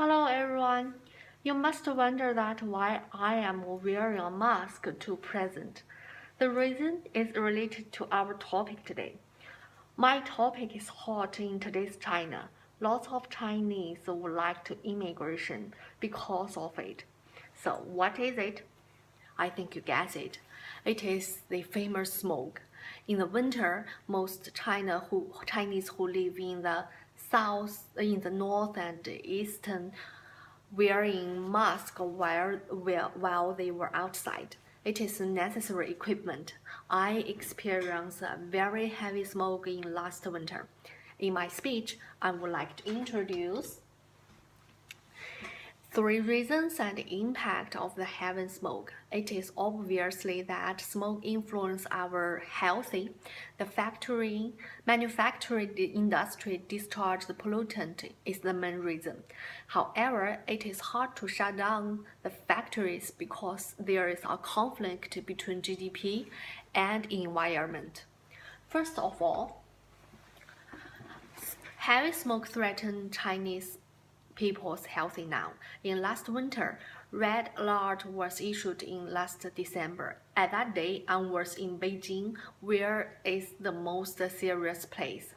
Hello everyone. You must wonder that why I am wearing a mask to present. The reason is related to our topic today. My topic is hot in today's China. Lots of Chinese would like to immigration because of it. So what is it? I think you guess it. It is the famous smoke. In the winter, most Chinese who live in the south, in the north and eastern, wearing masks while they were outside. It is necessary equipment. I experienced a very heavy smoke in last winter. In my speech, I would like to introduce three reasons and the impact of the heavy smoke. It is obviously that smoke influences our health. The manufacturing industry discharge the pollutant is the main reason. However, it is hard to shut down the factories because there is a conflict between GDP and environment. First of all, heavy smoke threatens Chinese people's health now. In last winter, red alert was issued in last December. At that day, onwards in Beijing, where is the most serious place.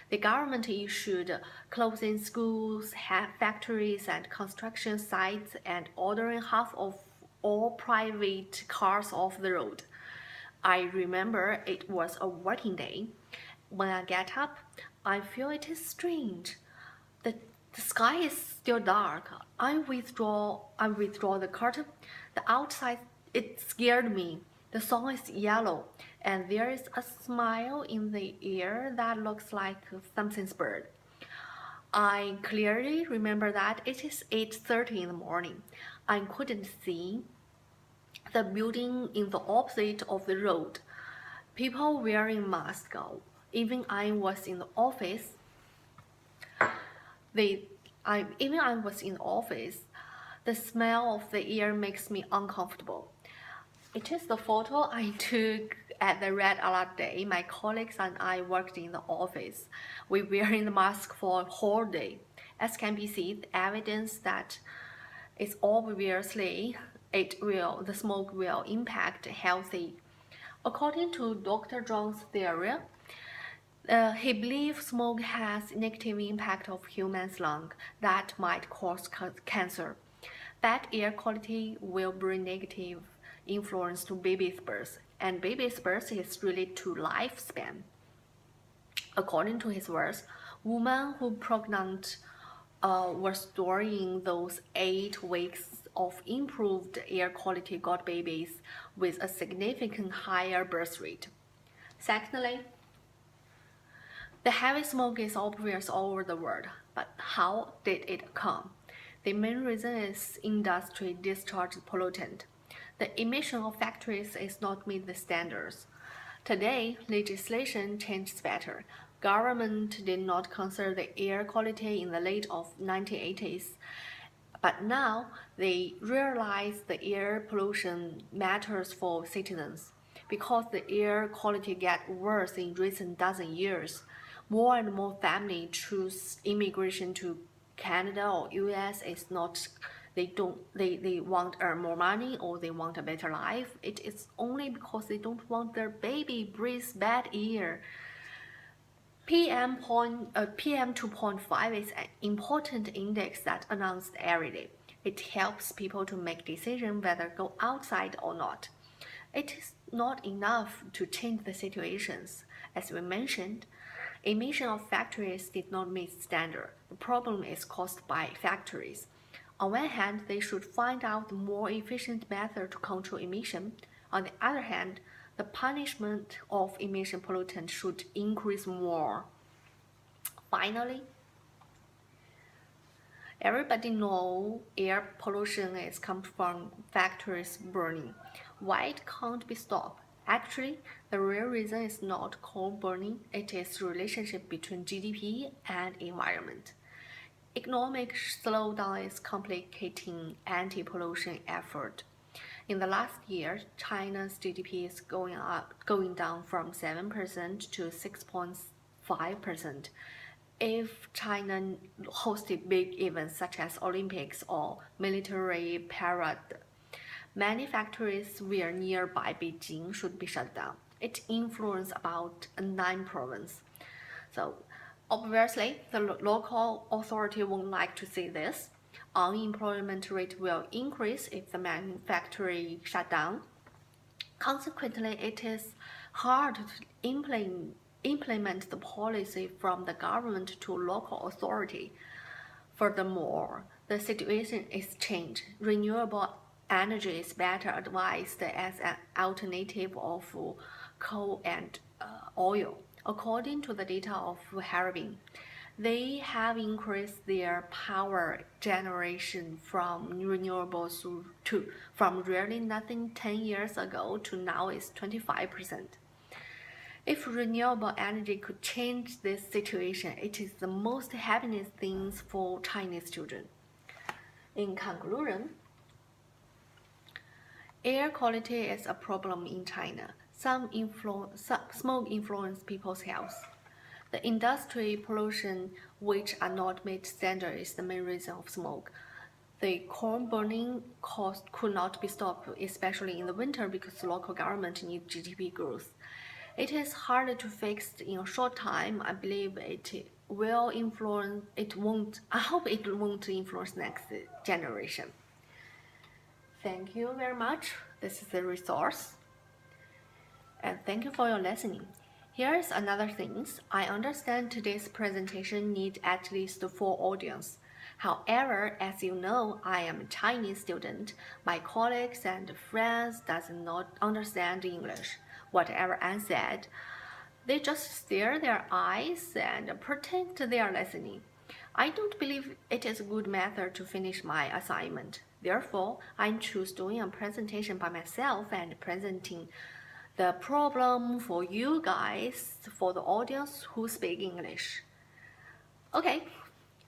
The government issued closing schools, factories, and construction sites and ordering half of all private cars off the road. I remember it was a working day. When I get up, I feel it is strange. The sky is still dark. I withdraw the curtain. The outside it scared me. The sun is yellow, and there is a smile in the air that looks like something's bird. I clearly remember that it is 8:30 in the morning. I couldn't see the building in the opposite of the road. People wearing masks. Even I was in the office. Even I was in the office, the smell of the air makes me uncomfortable. It is the photo I took at the red alert day. My colleagues and I worked in the office. We wearing the mask for a whole day. As can be seen, evidence that it's obviously the smoke will impact healthy. According to Dr. Zhang's theory, he believes smoke has negative impact of human's lung that might cause cancer. Bad air quality will bring negative influence to baby's birth, and baby's birth is related to lifespan. According to his words, women who pregnant were during those 8 weeks of improved air quality got babies with a significant higher birth rate. Secondly, the heavy smoke is obvious all over the world, but how did it come? The main reason is industry discharge pollutant. The emission of factories is not meet the standards. Today, legislation changes better. Government did not consider the air quality in the late of 1980s, but now they realize the air pollution matters for citizens. Because the air quality get worse in recent dozen years, more and more families choose immigration to Canada or US. It's not they want to earn more money or they want a better life. It is only because they don't want their baby breathe bad air. PM 2.5 is an important index that announced every day. It helps people to make decisions whether go outside or not. It is not enough to change the situations. As we mentioned, emission of factories did not meet standard. The problem is caused by factories. On one hand, they should find out a more efficient method to control emission. On the other hand, the punishment of emission pollutants should increase more. Finally, everybody knows air pollution is comes from factories burning. Why it can't be stopped? Actually, the real reason is not coal burning, it is relationship between GDP and environment. Economic slowdown is complicating anti-pollution effort. In the last year, China's GDP is going down from 7% to 6.5%. if China hosted big events such as Olympics or military parade, many factories where nearby Beijing should be shut down. It influences about 9 provinces. So obviously, the local authority won't like to see this. Unemployment rate will increase if the manufacturing shut down. Consequently, it is hard to implement the policy from the government to local authority. Furthermore, the situation is changed. Renewable energy is better advised as an alternative of coal and oil. According to the data of Harbin, they have increased their power generation from renewables from really nothing 10 years ago to now is 25%. If renewable energy could change this situation, it is the most happiness things for Chinese children. In conclusion, air quality is a problem in China. Some smoke influence people's health. The industry pollution, which are not met standard, is the main reason of smoke. The corn burning cost could not be stopped, especially in the winter, because the local government needs GDP growth. It is hard to fix in a short time. I believe it will influence. It won't. I hope it won't influence next generation. Thank you very much. This is the resource. And thank you for your listening. Here is another thing. I understand today's presentation needs at least 4 audience. However, as you know, I am a Chinese student. My colleagues and friends does not understand English. Whatever I said, they just stare their eyes and pretend they are listening. I don't believe it is a good method to finish my assignment. Therefore, I choose doing a presentation by myself and presenting the problem for you guys, for the audience who speak English. Okay,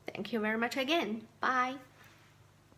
thank you very much again. Bye.